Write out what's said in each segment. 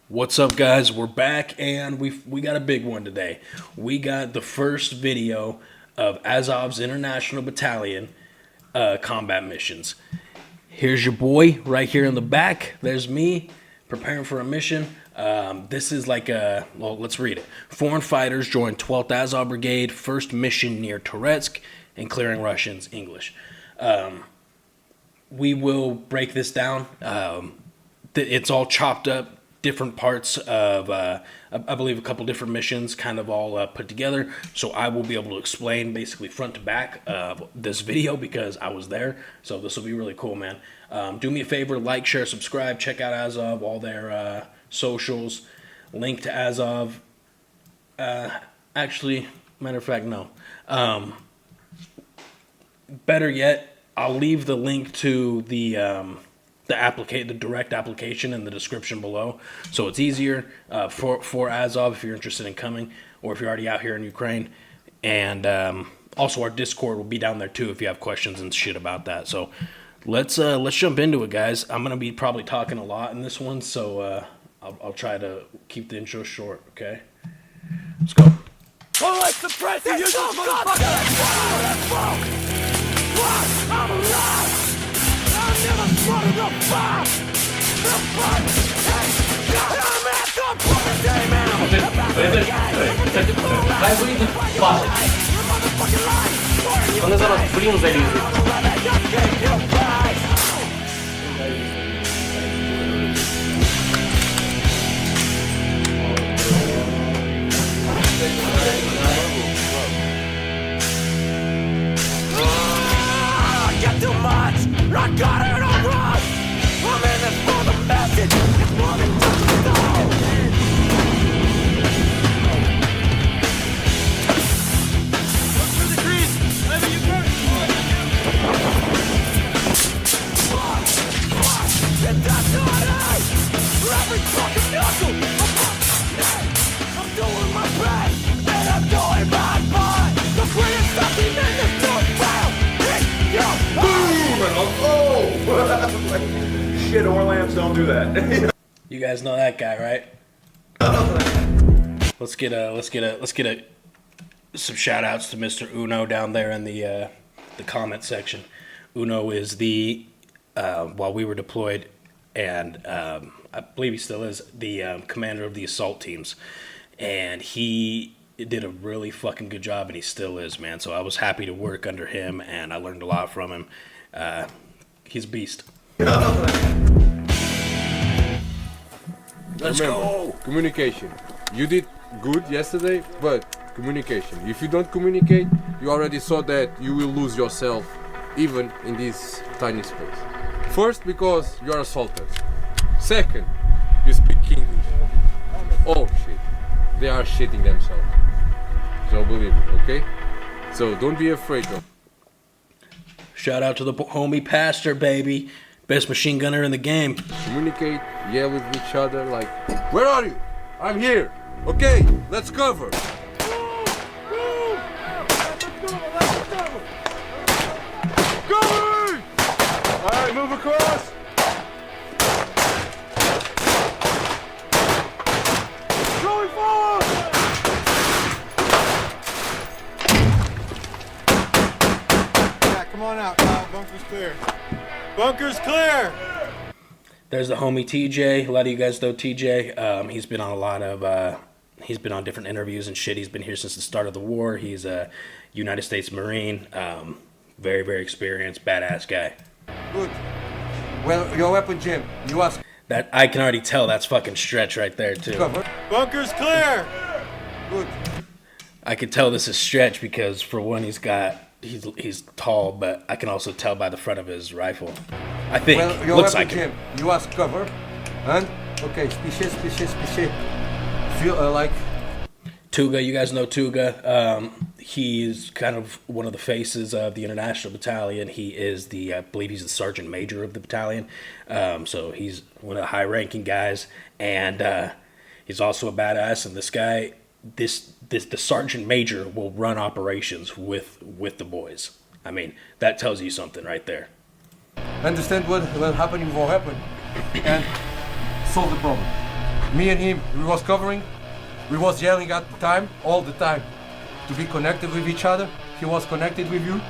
What's up, guys? We're back, and we got a big one today. We got the first video of Azov's International Battalion combat missions. Here's your boy right here in the back. There's me preparing for a mission. This is like a, well, let's read it. Foreign fighters joined 12th Azov Brigade, first mission near Toretsk, and clearing Russians, English. We will break this down. It's all chopped up. Different parts of, I believe, a couple different missions kind of all put together. So I will be able to explain basically front to back of this video because I was there. So this will be really cool, man. Do me a favor, like, share, subscribe. Check out Azov, all their socials. Link to Azov. Actually, matter of fact, no. Better yet, I'll leave the link to the direct application in the description below, so it's easier for Azov if you're interested in coming, or if you're already out here in Ukraine. And also our Discord will be down there too if you have questions and shit about that. So let's jump into it, guys. I'm gonna be probably talking a lot in this one, so I'll try to keep the intro short. Okay, let's go. Well, let's suppress the useless motherfucker! I'm alive! I'm never smoking no fire! No fun! Hey! I'm at the fucking day, man! Хай вийдуть бачить. Вони зараз в блін залізуть. Get too much! I got it all wrong! I'm in this for the message! It's more than just a stone! Look for the grease! Maybe you can! And that's not it! For every fucking knuckle! I'm doing my best! And I'm doing my part! The greatest fucking in this dark battle! Shit, Orlams don't do that. You guys know that guy, right? Let's get some shout outs to Mr. Uno down there in the comment section. Uno is the while we were deployed, and I believe he still is the commander of the assault teams, and he did a really fucking good job, and he still is, man. So I was happy to work under him, and I learned a lot from him. He's a beast. Let's go. Communication. You did good yesterday, but communication. If you don't communicate, you already saw that you will lose yourself, even in this tiny space. First, because you are assaulted. Second, you speak English. Oh shit, they are shitting themselves. So believe me, okay? So don't be afraid of. Shout out to the homie Pastor, baby. Best machine gunner in the game. Communicate, yell with each other like, where are you? I'm here. Okay, let's cover. Going! Alright, move across. Going forward! Yeah, come on out. Bunker's clear. Bunker's clear! There's the homie TJ. A lot of you guys know TJ. He's been on a lot of, he's been on different interviews and shit. He's been here since the start of the war. He's a United States Marine. Very, very experienced, badass guy. Good. Well, your weapon, Jim. You ask. That I can already tell that's fucking Stretch right there too. Cover. Bunker's clear! Good. I can tell this is Stretch because for one he's tall, but I can also tell by the front of his rifle. I think Well, your looks weapon, like him. Jim. You ask cover. And? Okay, spichy. Feel like... Tuga, you guys know Tuga. He's kind of one of the faces of the International Battalion. He is I believe he's the Sergeant Major of the battalion. So he's one of the high-ranking guys, and he's also a badass. And this guy, the Sergeant Major will run operations with the boys. I mean, that tells you something right there. Understand what happening will happen. And solve the problem. Me and him, we was covering. We was yelling at the time, all the time, to be connected with each other. He was connected with you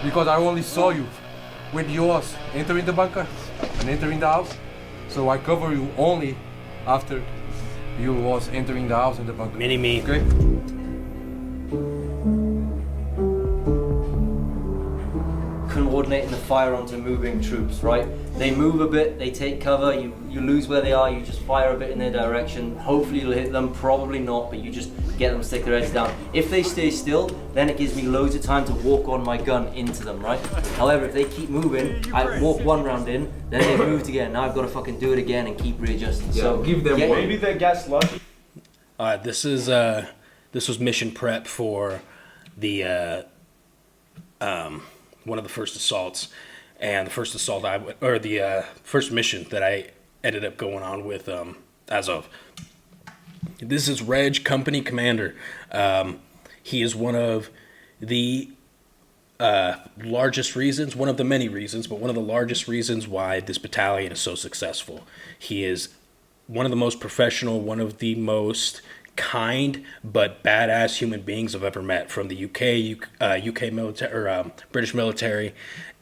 because I only saw you when you was entering the bunker and entering the house. So I cover you only after you was entering the house and the bunker. Mini me. Okay? Coordinating the fire onto moving troops, right? They move a bit, they take cover, you lose where they are, you just fire a bit in their direction. Hopefully you'll hit them, probably not, but you just get them to stick their heads down. If they stay still, then it gives me loads of time to walk on my gun into them, right? However, if they keep moving, I walk one round in, then they've moved again. Now I've got to fucking do it again and keep readjusting. So give them one. Maybe they gets lucky. This was mission prep for the one of the first assaults, and the first assault the first mission that I ended up going on with Azov. This is Reg, company commander. He is one of the largest reasons, one of the many reasons, but one of the largest reasons why this battalion is so successful. He is one of the most professional, one of the most kind but badass human beings I've ever met, from the UK military or British military,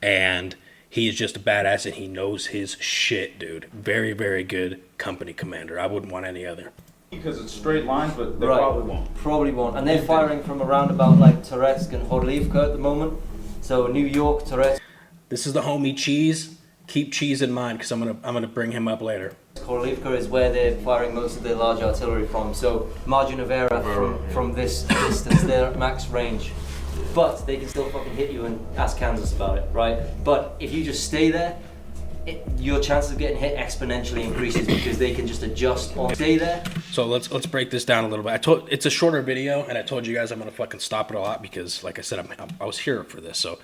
and he is just a badass and he knows his shit, dude. Very, very good company commander. I wouldn't want any other. Because it's straight lines, but they Right. probably won't. Probably won't. And they're firing from around about like Toretsk and Horlivka at the moment. So New York, Toretsk, This is the homie Cheese. Keep Cheese in mind because I'm gonna bring him up later. Horlivka is where they're firing most of their large artillery from. So margin of error from this distance, they're at max range. But they can still fucking hit you and ask Kansas about it, right? But if you just stay there, your chances of getting hit exponentially increases because they can just adjust on. Stay there. So let's break this down a little bit. It's a shorter video, and I told you guys I'm gonna fucking stop it a lot because, like I said, I was here for this. So,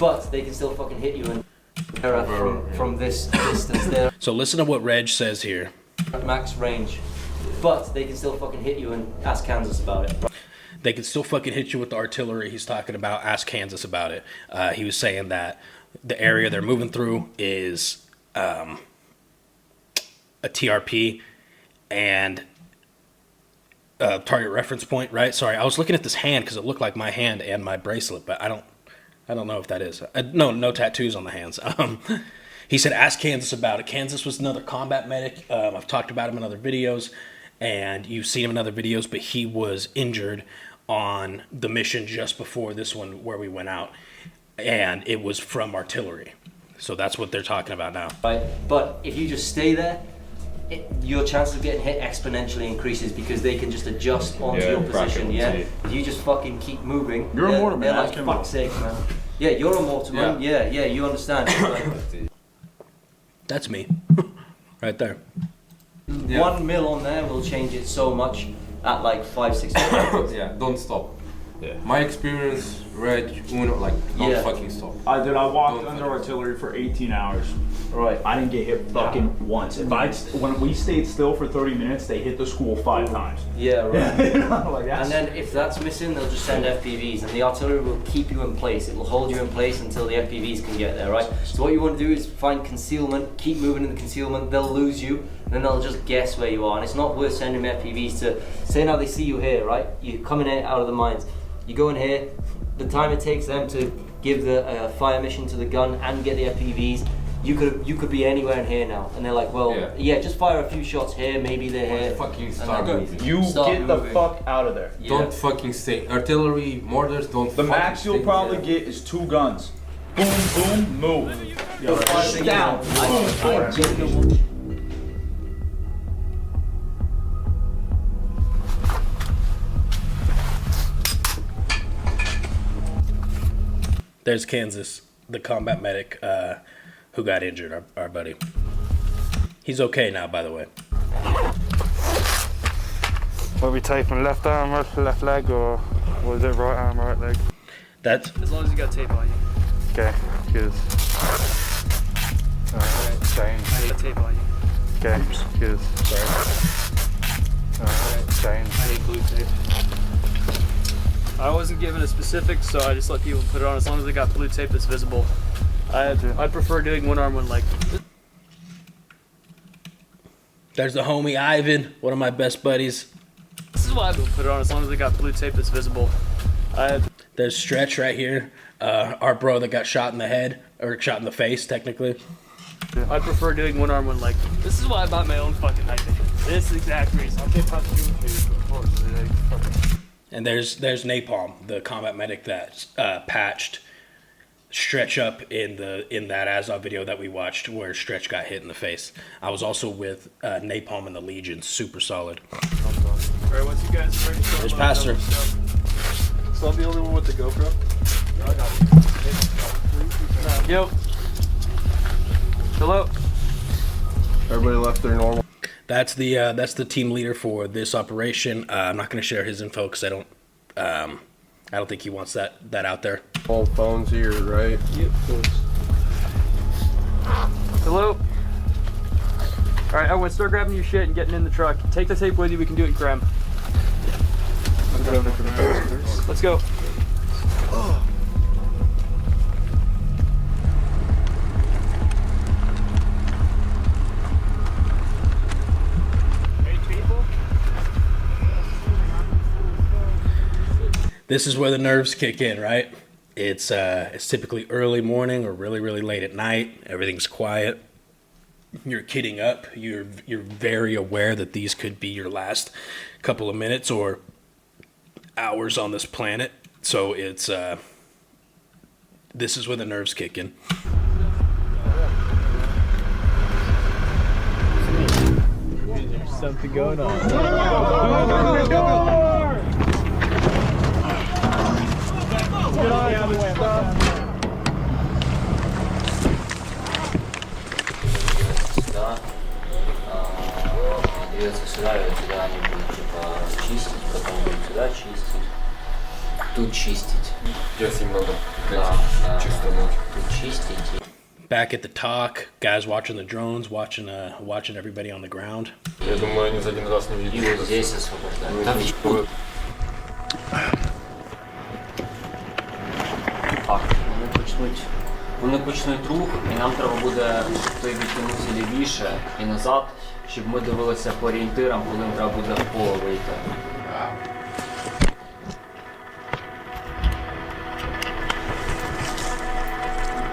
But they can still fucking hit you and error from this distance. They're so listen to what Reg says here. at max range. But they can still fucking hit you and ask Kansas about it. They can still fucking hit you with the artillery. He's talking about. Ask Kansas about it. He was saying that the area they're moving through is a TRP and target reference point, right? Sorry, I was looking at this hand because it looked like my hand and my bracelet, but I don't know if that is. No tattoos on the hands. He said, ask Kansas about it. Kansas was another combat medic. I've talked about him in other videos, and you've seen him in other videos, but he was injured on the mission just before this one where we went out, and it was from artillery. So that's what they're talking about now. Right? But if you just stay there, your chances of getting hit exponentially increases because they can just adjust onto your position. Yeah. If you just fucking keep moving, You're a mortar man, they're ask like, him fuck's sake, man. Yeah, you're a mortar man. Yeah, you understand. Right? That's me, right there. 1 mil on there will change it so much at like 5-6 minutes. Yeah, don't stop. Yeah. My experience, Reg, Uno, like, don't Yeah. fucking stop. I walked Don't under fucking- artillery for 18 hours. Right. I didn't get hit fucking once. When we stayed still for 30 minutes, they hit the school 5 times. Yeah, right. You know, like that's, And then if that's missing, they'll just send FPVs, and the artillery will keep you in place. It will hold you in place until the FPVs can get there, right? So what you want to do is find concealment, keep moving in the concealment. They'll lose you, and then they'll just guess where you are. And it's not worth sending FPVs to. Say now they see you here, right? You're coming out of the mines. You go in here. The time it takes them to give the fire mission to the gun and get the FPVs. You could be anywhere in here now, and they're like, well, yeah, just fire a few shots here, maybe they're here. Fucking start moving. you Stop get the moving. fuck out of there. Yeah. Don't fucking stay. Artillery, mortars, don't The fucking max you'll stay probably there. get is 2 guns. Boom, boom, move. Yo, Fire down. There's Kansas, the combat medic who got injured, our buddy. He's okay now, by the way. What are we taping? Left arm, left leg, or was it right arm, right leg? That's As long as you got tape on you. Okay, good. Alright, change. I got tape on you. Okay, good. Alright, change. I hate blue tape. I wasn't given a specific, so I just let people put it on as long as they got blue tape that's visible. I'd prefer doing one arm, one leg. There's the homie Ivan, one of my best buddies. This is why I put it on as long as they got blue tape that's visible. There's Stretch right here, our bro that got shot in the head, or shot in the face, technically. I prefer doing one arm, one leg. This is why I bought my own fucking knife. This is the exact reason. And there's Napalm, the combat medic that patched Stretch up in that Azov video that we watched where Stretch got hit in the face. I was also with Napalm and the Legion, super solid. Alright, once you guys are ready, There's Pastor. So I'm the only one with the GoPro? Yo. Hello. Everybody left their normal. That's the team leader for this operation. I'm not going to share his info because I don't think he wants that out there. All phones here, right? Yep. Hello. All right, everyone, start grabbing your shit and getting in the truck. Take the tape with you. We can do it in Krem. Let's go. This is where the nerves kick in, right? It's typically early morning or really, really late at night. Everything's quiet. You're kidding up. You're very aware that these could be your last couple of minutes or hours on this planet. So it's this is where the nerves kick in. There's something going on. Сюда. Двигаться сюда, и сюда они будут типа чистить, потом будут сюда чистить. Тут чистить. Здесь немного. Да, тут чистить. Back at the talk, guys watching the drones, watching everybody on the ground. Я думаю, они за один раз не И видели. вот здесь освобождать. Там еще. Так, вони почнуть рух, і нам треба буде той відтягнутися лівіше і назад, щоб ми дивилися по орієнтирам, коли їм треба буде в поле вийти.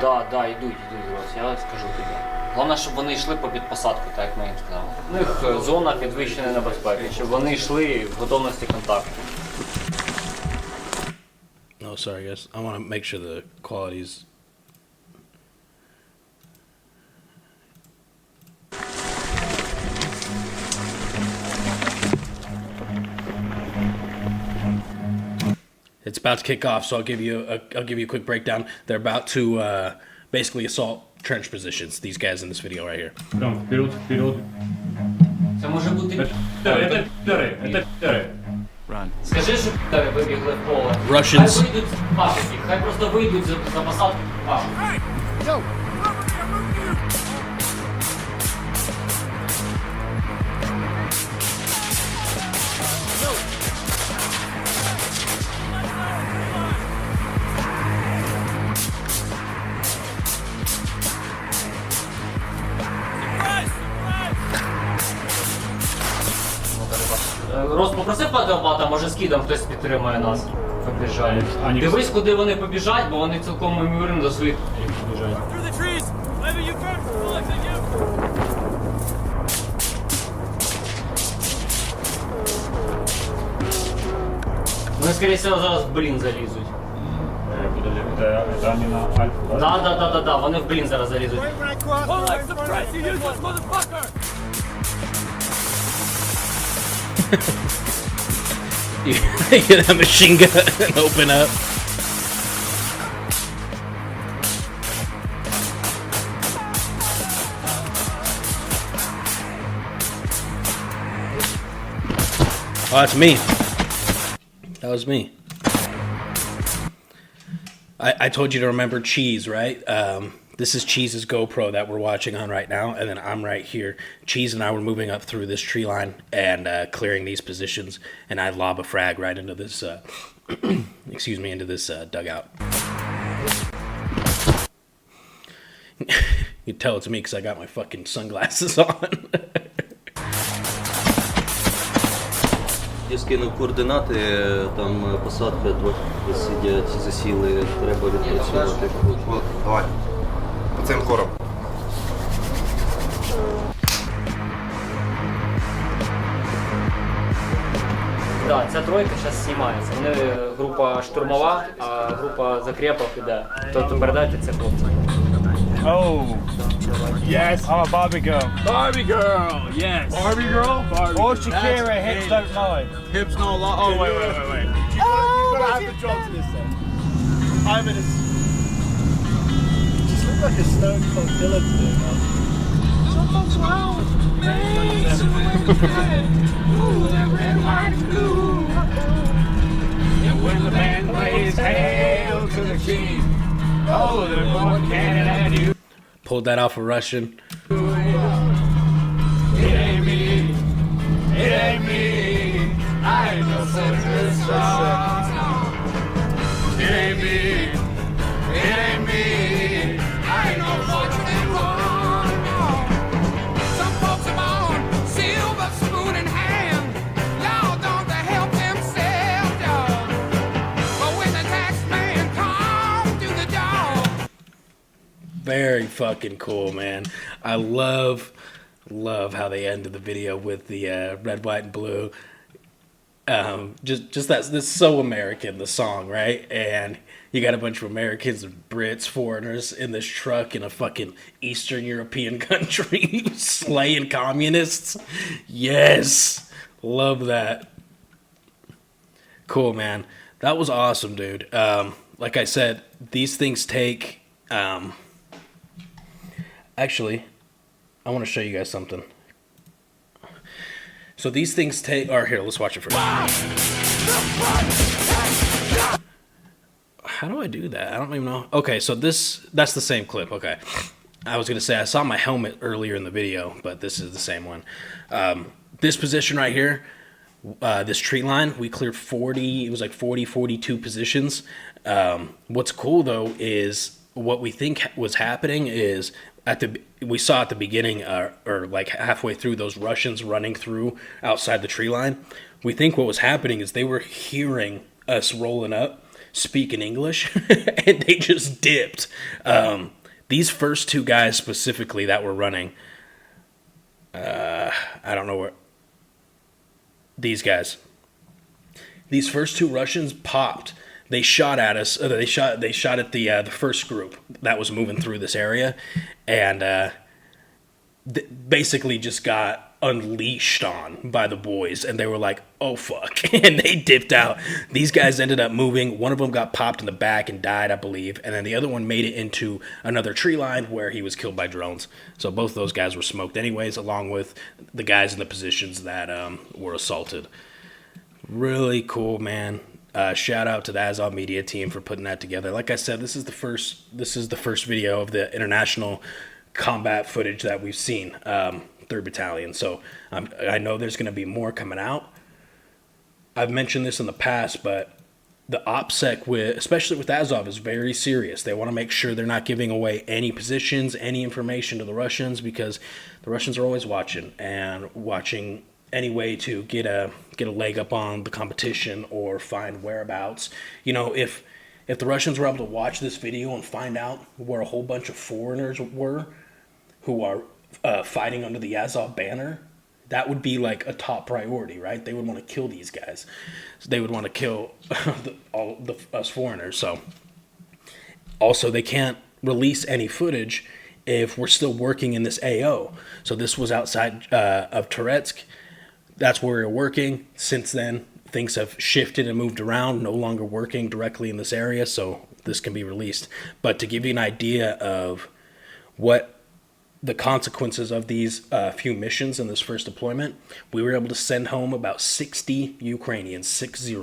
Да, йдуть, я скажу тобі. Головне, щоб вони йшли по підпосадку, так як ми їм сказали. У них зона підвищеної небезпеки, щоб вони йшли в готовності контакту. Oh, sorry, guys. I want to make sure the quality's. It's about to kick off, so I'll give you a quick breakdown. They're about to basically assault trench positions. These guys in this video right here. Це може бути... Скажи, що тебе вибігли в поле. Russians. Хай вийдуть з пашики, хай просто вийдуть за посадку пашики. Рос, попросив Патеопата, може скидом хтось підтримує нас. Побіжають. Дивись, куди вони побіжать, бо вони цілком ймовірно до своїх побіжають. Вони, скоріше всього, зараз в блін залізуть. Да, вони в блін зараз залізуть. You get a machine gun and open up. Oh, that's me. That was me. I told you to remember Cheese, right? This is Cheese's GoPro that we're watching on right now, and then I'm right here. Cheese and I were moving up through this tree line and clearing these positions, and I lob a frag right into this, excuse me, into this dugout. You can tell it's me because I got my fucking sunglasses on. Я скинув координати, там посадка трохи сидять, засіли, треба відпрацювати. Давай. По цим кором. Да, ця тройка зараз знімається. Вони група штурмова, а група закрепов іде. Тобто передайте це хлопцям. Oh. Yes. I'm a Barbie girl. Barbie girl. Yes. Barbie girl. Barbie. Or Shakira, hips don't lie. Hips don't lie. Oh wait. You gotta have the job to this then. I'm in a. Just look like a stone cold killer today, man. Something's wrong. And when the band plays Hail to the King, oh, they're going cannon at you. Pulled that off of Russian. It ain't me, it ain't me, I ain't no such a strong. It ain't me, it ain't me, I ain't no such a wrong. Some folks are born silver spoon in hand, Lord don't they help themselves, dog. But when the tax man comes to the door. Very fucking cool, man. I love how they ended the video with the red, white, and blue. Just that's so American, the song, right? And you got a bunch of Americans and Brits, foreigners in this truck in a fucking Eastern European country slaying communists. Yes, love that. Cool, man. That was awesome, dude. Like I said, these things take. Actually, I want to show you guys something. So these things take... Or here, let's watch it first. How do I do that? I don't even know. Okay, so that's the same clip. Okay. I was going to say, I saw my helmet earlier in the video, but this is the same one. This position right here, this tree line, we cleared 40, it was like 40, 42 positions. What's cool, though, is what we think was happening is... we saw at the beginning, or like halfway through, those Russians running through outside the tree line. We think what was happening is they were hearing us rolling up, speaking English, and they just dipped. These first two guys specifically that were running, I don't know where. These guys. These first two Russians popped. They shot at us. They shot at the first group that was moving through this area, and basically just got unleashed on by the boys. And they were like, "Oh fuck!" and they dipped out. These guys ended up moving. One of them got popped in the back and died, I believe, and then the other one made it into another tree line where he was killed by drones. So both those guys were smoked, anyways, along with the guys in the positions that were assaulted. Really cool, man. Shout out to the Azov media team for putting that together. Like I said, this is the first video of the international combat footage that we've seen, 3rd Battalion. So I know there's going to be more coming out. I've mentioned this in the past, but the OPSEC, especially with Azov, is very serious. They want to make sure they're not giving away any positions, any information to the Russians, because the Russians are always watching any way to get a leg up on the competition or find whereabouts. You know, if the Russians were able to watch this video and find out where a whole bunch of foreigners were who are fighting under the Azov banner, that would be like a top priority, right? They would want to kill these guys. So they would want to kill us foreigners. So also they can't release any footage if we're still working in this AO. So this was outside of Touretsk. That's where we're working. Since then, things have shifted and moved around, no longer working directly in this area, so this can be released. But to give you an idea of what the consequences of these few missions in this first deployment, we were able to send home about 60 Ukrainians, 60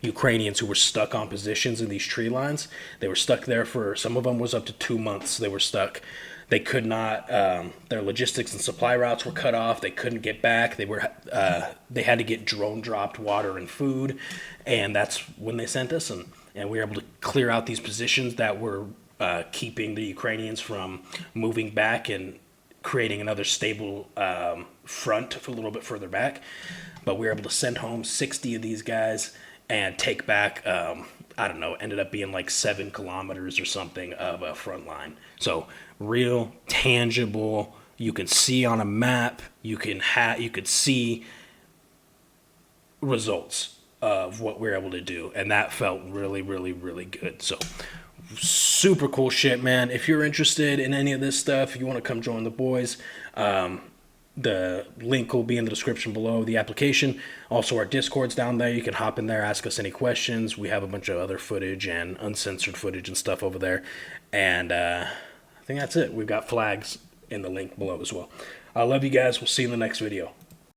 Ukrainians who were stuck on positions in these tree lines. They were stuck there for, some of them was up to 2 months they were stuck. They could not, their logistics and supply routes were cut off. They couldn't get back. They had to get drone dropped water and food. And that's when they sent us. And we were able to clear out these positions that were keeping the Ukrainians from moving back and creating another stable front a little bit further back. But we were able to send home 60 of these guys and take back, I don't know, ended up being like 7 kilometers or something of a front line. So real, tangible, you can see on a map, you could see results of what we're able to do. And that felt really, really, really good. So super cool shit, man. If you're interested in any of this stuff, you want to come join the boys, the link will be in the description below, the application. Also, our Discord's down there. You can hop in there, ask us any questions. We have a bunch of other footage and uncensored footage and stuff over there. And I think that's it. We've got flags in the link below as well. I love you guys. We'll see you in the next video.